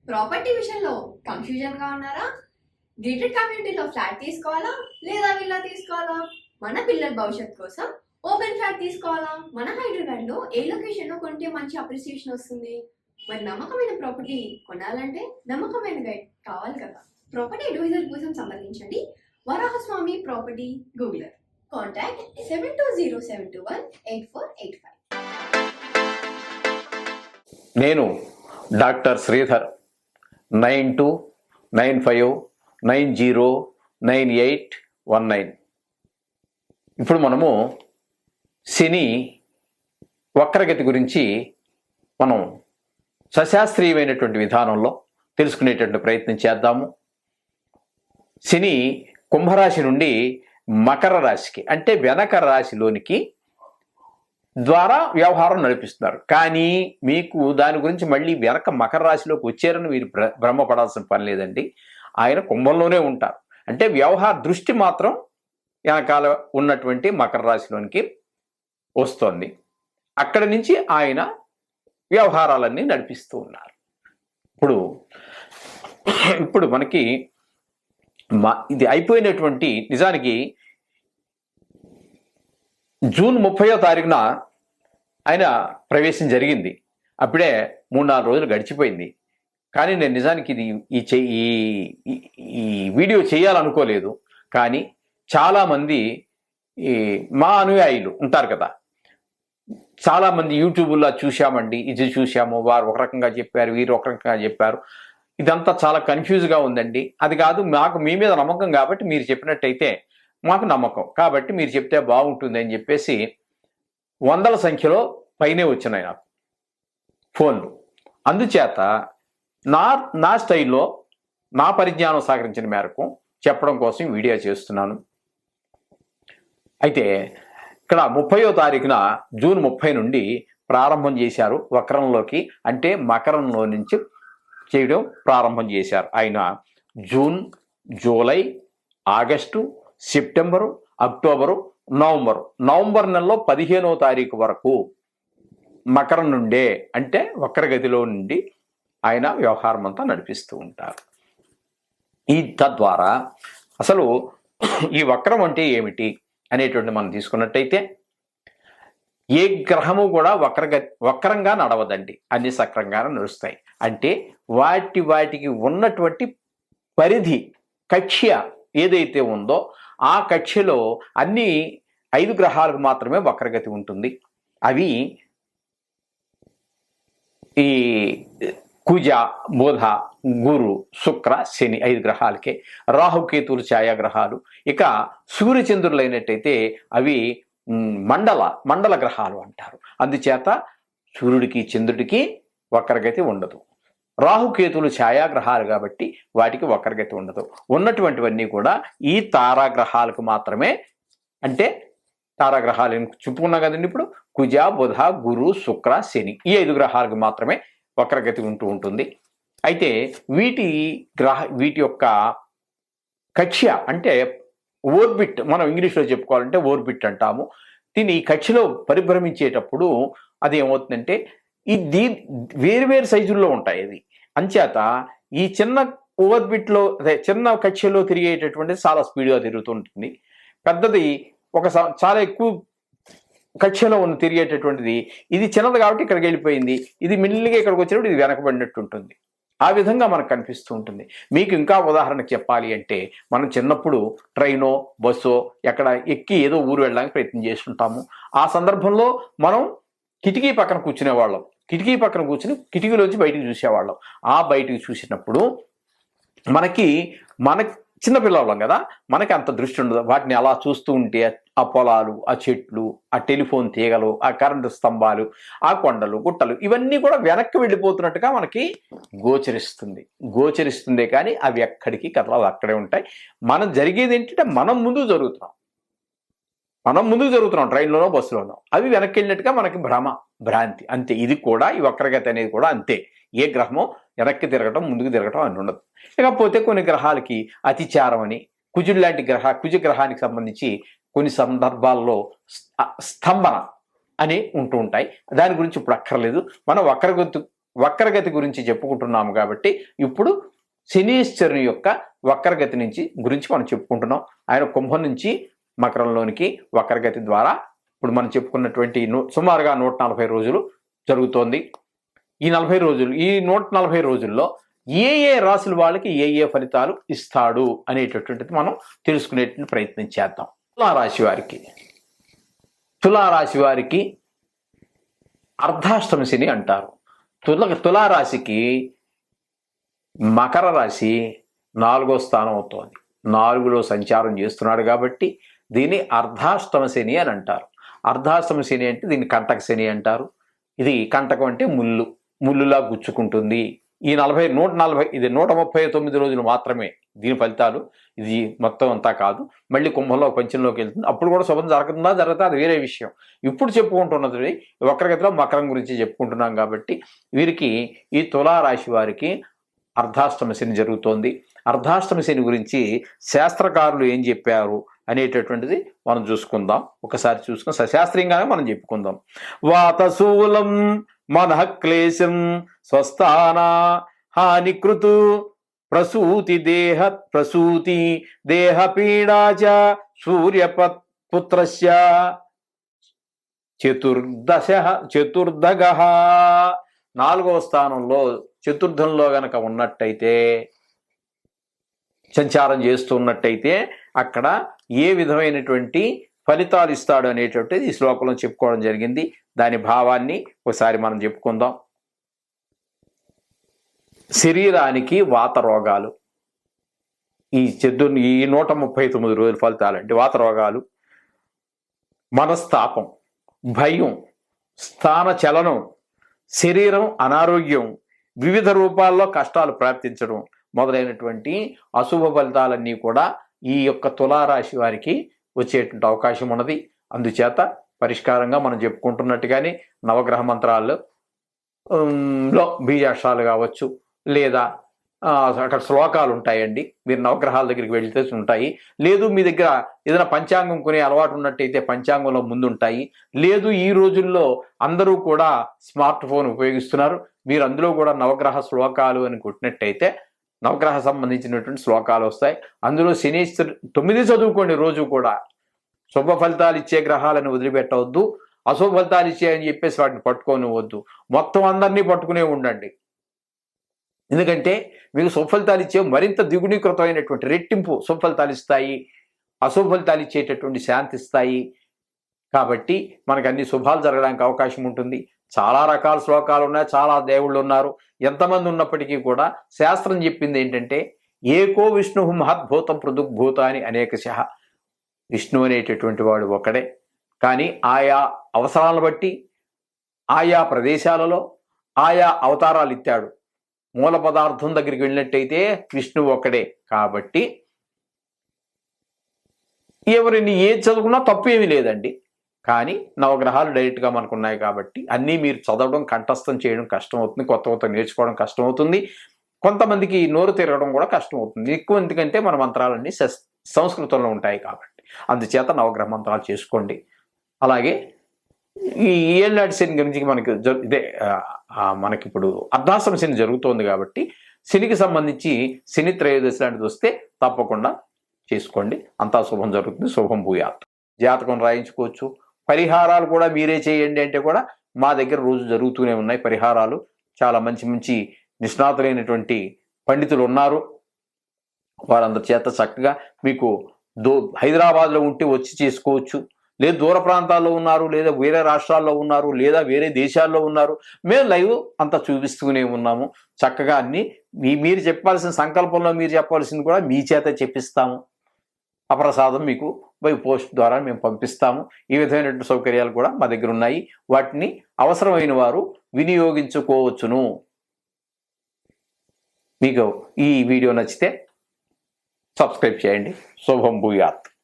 Property విషయంలో confusion గా ఉన్నారా? గేటెడ్ కమ్యూనిటీలో ఫ్లాట్ తీసుకోవాలా లేదా విల్లా తీసుకోవాలా? మన పిల్లల భవిష్యత్ కోసం ఓపెన్ ఫ్లాట్ తీసుకోవాలా? మన హైదరాబాద్ లో ఏ లొకేషన్ లో కొంటే మంచి అప్రిసియేషన్ వస్తుంది? మరి నమ్మకమైన ప్రాపర్టీ కొనాలంటే నమ్మకమైన గైడ్ కావాలి కదా. ప్రాపర్టీ అడ్వైజర్ కోసం సంప్రదించండి వరాహస్వామి ప్రాపర్టీ గూగులర్. కాంటాక్ట్ 7207218485. నేను డాక్టర్ శ్రీధర్ 9295909819. ఇప్పుడు మనము శని వక్రగతి గురించి మనం సశాస్త్రీయమైనటువంటి విధానంలో తెలుసుకునేటువంటి ప్రయత్నం చేద్దాము. శని కుంభరాశి నుండి మకర రాశికి అంటే వెనక రాశిలోనికి ద్వారా వ్యవహారం నడిపిస్తున్నారు. కానీ మీకు దాని గురించి మళ్ళీ వెనక మకర రాశిలోకి వచ్చారని మీరు భ్రమపడాల్సిన పని లేదండి. ఆయన కుంభంలోనే ఉంటారు. అంటే వ్యవహార దృష్టి మాత్రం వెనకాల ఉన్నటువంటి మకర రాశిలోనికి వస్తోంది. అక్కడి నుంచి ఆయన వ్యవహారాలన్నీ నడిపిస్తూ ఉన్నారు. ఇప్పుడు మనకి ఇది అయిపోయినటువంటి నిజానికి జూన్ 30వ తారీఖున ఆయన ప్రవేశం జరిగింది. అప్పుడే 3-4 రోజులు గడిచిపోయింది. కానీ నేను నిజానికి ఈ వీడియో చేయాలనుకోలేదు. కానీ చాలామంది మా అనుయాయులు ఉంటారు కదా, చాలామంది యూట్యూబ్లో చూశామండి, ఇది చూశాము, వారు ఒక రకంగా చెప్పారు, వీరు ఒక రకంగా చెప్పారు, ఇదంతా చాలా కన్ఫ్యూజ్గా ఉందండి. అది కాదు, మాకు మీ మీద నమ్మకం కాబట్టి మీరు చెప్పినట్టయితే మాకు నమ్మకం కాబట్టి మీరు చెప్తే బాగుంటుంది అని చెప్పేసి వందల సంఖ్యలో పైనే వచ్చినాయి నాకు ఫోన్లు. అందుచేత నా స్టైల్లో నా పరిజ్ఞానం సహకరించిన మేరకు చెప్పడం కోసం వీడియో చేస్తున్నాను. అయితే ఇక్కడ 30వ తారీఖున జూన్ 30 నుండి ప్రారంభం చేశారు వక్రంలోకి, అంటే మకరంలో నుంచి చేయడం ప్రారంభం చేశారు. ఆయన June, July, August, September, October, November నెలలో 15వ తారీఖు వరకు మకరం నుండే అంటే వక్రగతిలో నుండి ఆయన వ్యవహారం అంతా నడిపిస్తూ ఉంటారు. తద్వారా అసలు ఈ వక్రం అంటే ఏమిటి అనేటువంటి మనం తీసుకున్నట్టయితే ఏ గ్రహము కూడా వక్రంగా నడవదండి, అన్ని సక్రంగానే నడుస్తాయి. అంటే వాటికి ఉన్నటువంటి పరిధి కక్ష్య ఏదైతే ఉందో ఆ కక్ష్యలో అన్ని 5 గ్రహాలకు మాత్రమే వక్రగతి ఉంటుంది. అవి ఈ కుజ, బుధ, గురు, శుక్ర, శని 5 గ్రహాలకే. రాహుకేతువులు ఛాయాగ్రహాలు. ఇక సూర్యచంద్రులు అయినట్టయితే అవి మండల గ్రహాలు అంటారు. అందుచేత సూర్యుడికి చంద్రుడికి వక్రగతి ఉండదు. రాహుకేతువులు ఛాయాగ్రహాలు కాబట్టి వాటికి వక్రగతి ఉండదు. ఉన్నటువంటివన్నీ కూడా ఈ తారాగ్రహాలకు మాత్రమే, అంటే తారాగ్రహాలు చెప్పుకున్నాం కదండి. ఇప్పుడు కుజ, బుధ, గురు, శుక్ర, శని ఈ 5 గ్రహాలకు మాత్రమే వక్రగతి ఉంటుంది. అయితే వీటి యొక్క కక్ష్య అంటే ఓర్బిట్, మనం ఇంగ్లీష్లో చెప్పుకోవాలంటే ఓర్బిట్ అంటాము. దీని కక్ష్యలో పరిభ్రమించేటప్పుడు అది ఏమవుతుందంటే వేరు సైజుల్లో ఉంటాయి. అది అంచేత ఈ చిన్న ఓర్బిట్లో చిన్న కక్ష్యలో తిరిగేటటువంటిది చాలా స్పీడ్గా తిరుగుతుంటుంది. పెద్దది చాలా ఎక్కువ కక్ష్యలో తిరిగేటటువంటిది ఇది చిన్నది కాబట్టి ఇక్కడికి వెళ్ళిపోయింది, ఇది మిల్లిగా ఇక్కడికి వచ్చినప్పుడు ఇది వెనకబడినట్టు ఉంటుంది. ఆ విధంగా మనకు కనిపిస్తూ ఉంటుంది. మీకు ఇంకా ఉదాహరణకు చెప్పాలి అంటే మనం చిన్నప్పుడు ట్రైనో బస్సో ఎక్కడ ఎక్కి ఏదో ఊరు వెళ్ళడానికి ప్రయత్నం చేస్తుంటాము. ఆ సందర్భంలో మనం కిటికీ పక్కన కూర్చునేవాళ్ళం. కిటికీ పక్కన కూర్చుని కిటికీలోంచి బయటికి చూసేవాళ్ళం. ఆ బయటికి చూసినప్పుడు మన చిన్నపిల్లవాళ్ళం కదా, మనకి అంత దృష్టి ఉండదు. వాటిని అలా చూస్తూ ఉంటే ఆ పొలాలు, ఆ చెట్లు, ఆ టెలిఫోన్ తీగలు, ఆ కరెంటు స్తంభాలు, ఆ కొండలు, గుట్టలు ఇవన్నీ కూడా వెనక్కి వెళ్ళిపోతున్నట్టుగా మనకి గోచరిస్తుంది. కానీ అవి ఎక్కడికి కథలు అక్కడే ఉంటాయి. మనం జరిగేది ఏంటంటే మనం ముందుకు జరుగుతున్నాం ట్రైన్లోనో బస్సులోనో, అవి వెనక్కి వెళ్ళినట్టుగా మనకి భ్రాంతి అంతే. ఇది కూడా ఈ వక్రగతి అనేది కూడా అంతే. ఏ గ్రహమో వెనక్కి తిరగటం ముందుకు తిరగటం అని ఉండదు. ఇకపోతే కొన్ని గ్రహాలకి అతిచారం అని కుజుడు లాంటి కుజ గ్రహానికి సంబంధించి కొన్ని సందర్భాల్లో స్తంభన అని ఉంటూ ఉంటాయి. దాని గురించి ఇప్పుడు అక్కర్లేదు. మనం వక్రగతి గురించి చెప్పుకుంటున్నాము కాబట్టి ఇప్పుడు శనీశ్వరుని యొక్క వక్రగతి గురించి మనం చెప్పుకుంటున్నాం. ఆయన కుంభం నుంచి మకరంలోనికి వక్రగతి ద్వారా ఇప్పుడు మనం చెప్పుకున్నటువంటి సుమారుగా 140 రోజులు జరుగుతోంది. ఈ 40 రోజులు, ఈ 140 రోజుల్లో ఏ ఏ రాశుల వాళ్ళకి ఏ ఏ ఫలితాలు ఇస్తాడు అనేటటువంటిది మనం తెలుసుకునేటువంటి ప్రయత్నం చేద్దాం. తులారాశి వారికి అర్ధాష్టమ శని అంటారు. తులారాశికి మకర రాశి 4వ స్థానం అవుతోంది. 4లో సంచారం చేస్తున్నాడు కాబట్టి దీన్ని అర్ధాష్టమ శని అని అంటారు. అర్ధాష్టమ శని అంటే దీన్ని కంటక శని అంటారు. ఇది కంటకం అంటే ముల్లులా గుచ్చుకుంటుంది. ఈ 140 ఇది 139 రోజులు మాత్రమే దీని ఫలితాలు. ఇది మొత్తం అంతా కాదు. మళ్ళీ కుంభంలో పంచంలోకి వెళ్తుంది. అప్పుడు కూడా శుభం జరుగుతా అది వేరే విషయం. ఇప్పుడు చెప్పుకుంటున్నది వక్రగతిలో మకరం గురించి చెప్పుకుంటున్నాం కాబట్టి వీరికి, ఈ తులారాశి వారికి అర్ధాష్టమ శని జరుగుతోంది. అర్ధాష్టమ శని గురించి శాస్త్రకారులు ఏం చెప్పారు అనేటటువంటిది మనం చూసుకుందాం. ఒకసారి చూసుకుని సశాస్త్రీయంగానే మనం చెప్పుకుందాం. వాతశూలం మనః క్లేశం స్వస్థాన హానికృతు ప్రసూతి దేహ పీడాచ సూర్యపుత్రస్య చతుర్దగ 4వ స్థానంలో చతుర్థంలో గనక ఉన్నట్టయితే, సంచారం చేస్తున్నట్టయితే అక్కడ ఏ విధమైనటువంటి ఫలితాలు ఇస్తాడు అనేటువంటిది ఈ శ్లోకంలో చెప్పుకోవడం జరిగింది. దాని భావాన్ని ఒకసారి మనం చెప్పుకుందాం. శరీరానికి వాత రోగాలు, ఈ 139 రోజుల ఫలితాలు అంటే వాత రోగాలు, మనస్తాపం, భయం, స్థాన చలనం, శరీరం అనారోగ్యం, వివిధ రూపాల్లో కష్టాలు ప్రాప్తించడం మొదలైనటువంటి అశుభ ఫలితాలన్నీ కూడా ఈ యొక్క తులారాశి వారికి వచ్చేటువంటి అవకాశం ఉన్నది. అందుచేత పరిష్కారంగా మనం చెప్పుకుంటున్నట్టుగానే నవగ్రహ మంత్రాల్లో బీజాక్షరాలు కావచ్చు, లేదా అక్కడ శ్లోకాలు ఉంటాయండి. మీరు నవగ్రహాల దగ్గరికి వెళ్తే ఉంటాయి. లేదు మీ దగ్గర ఏదైనా పంచాంగం కొనే అలవాటు ఉన్నట్టయితే పంచాంగంలో ముందుంటాయి. లేదు ఈ రోజుల్లో అందరూ కూడా స్మార్ట్ ఫోన్ ఉపయోగిస్తున్నారు. మీరు అందులో కూడా నవగ్రహ శ్లోకాలు అని కొట్టినట్టయితే నవగ్రహ సంబంధించినటువంటి శ్లోకాలు వస్తాయి. అందులో శనీశ్వరు 9 చదువుకోండి. రోజు కూడా శుభ ఫలితాలు ఇచ్చే గ్రహాలను వదిలిపెట్టవద్దు, అశుభ ఫలితాలు ఇచ్చాయని చెప్పేసి వాటిని పట్టుకోనివద్దు. మొత్తం అందరినీ పట్టుకునే ఉండండి. ఎందుకంటే మీకు సుఫలితాలు ఇచ్చే మరింత ద్విగుణీకృతమైనటువంటి రెట్టింపు సుఫలితాలు ఇస్తాయి, అశుభ ఫలితాలు ఇచ్చేటటువంటి శాంతిస్తాయి. కాబట్టి మనకు అన్ని శుభాలు జరగడానికి అవకాశం ఉంటుంది. చాలా రకాల శ్లోకాలు ఉన్నాయి, చాలా దేవుళ్ళు ఉన్నారు. ఎంతమంది ఉన్నప్పటికీ కూడా శాస్త్రం చెప్పింది ఏంటంటే ఏకో విష్ణు మహద్భూతం పృథుగ్భూత అని అనేకశః. విష్ణు అనేటటువంటి వాడు ఒకడే, కానీ ఆయా అవసరాలను బట్టి ఆయా ప్రదేశాలలో ఆయా అవతారాలు ఇచ్చాడు. మూల పదార్థం దగ్గరికి వెళ్ళినట్టయితే విష్ణువు ఒక్కడే. కాబట్టి ఎవరిని ఏది చదువుకున్నా తప్పు ఏమీ లేదండి. కానీ నవగ్రహాలు డైరెక్ట్గా మనకు ఉన్నాయి కాబట్టి అన్నీ మీరు చదవడం, కంఠస్థం చేయడం కష్టం అవుతుంది. కొత్త నేర్చుకోవడం కష్టం అవుతుంది. కొంతమందికి నోరు తిరగడం కూడా కష్టం అవుతుంది. ఎక్కువ ఎందుకంటే మన మంత్రాలన్నీ సంస్కృతంలో ఉంటాయి కాబట్టి. అందుచేత నవగ్రహ మంత్రాలు చేసుకోండి. అలాగే ఈ ఏళ్ళనాటి శని గురించి మనకిప్పుడు అర్ధాష్టమ శని జరుగుతోంది కాబట్టి శనికి సంబంధించి శని త్రయోదశి లాంటిది వస్తే తప్పకుండా చేసుకోండి. అంతా శుభం జరుగుతుంది. శుభం భూయాత్. జాతకం రాయించుకోవచ్చు. పరిహారాలు కూడా మీరే చేయండి అంటే కూడా మా దగ్గర రోజు జరుగుతూనే ఉన్నాయి పరిహారాలు. చాలా మంచి మంచి నిష్ణాతులైనటువంటి పండితులు ఉన్నారు. వారందరి చేత చక్కగా మీకు హైదరాబాద్లో ఉంటే వచ్చి చేసుకోవచ్చు. లేదు దూర ప్రాంతాల్లో ఉన్నారు, లేదా వేరే రాష్ట్రాల్లో ఉన్నారు, లేదా వేరే దేశాల్లో ఉన్నారు, మేము లైవ్ అంతా చూపిస్తూనే ఉన్నాము. చక్కగా అన్ని మీరు చెప్పాల్సిన సంకల్పంలో మీరు చెప్పాల్సింది కూడా మీ చేత చెప్పిస్తాము. అప్రసాదం మీకు బై పోస్ట్ ద్వారా మేము పంపిస్తాము. ఈ విధమైనటువంటి సౌకర్యాలు కూడా మా దగ్గర ఉన్నాయి. వాటిని అవసరమైన వారు వినియోగించుకోవచ్చును. మీకు ఈ వీడియో నచ్చితే సబ్స్క్రైబ్ చేయండి. శుభం భూయాత్.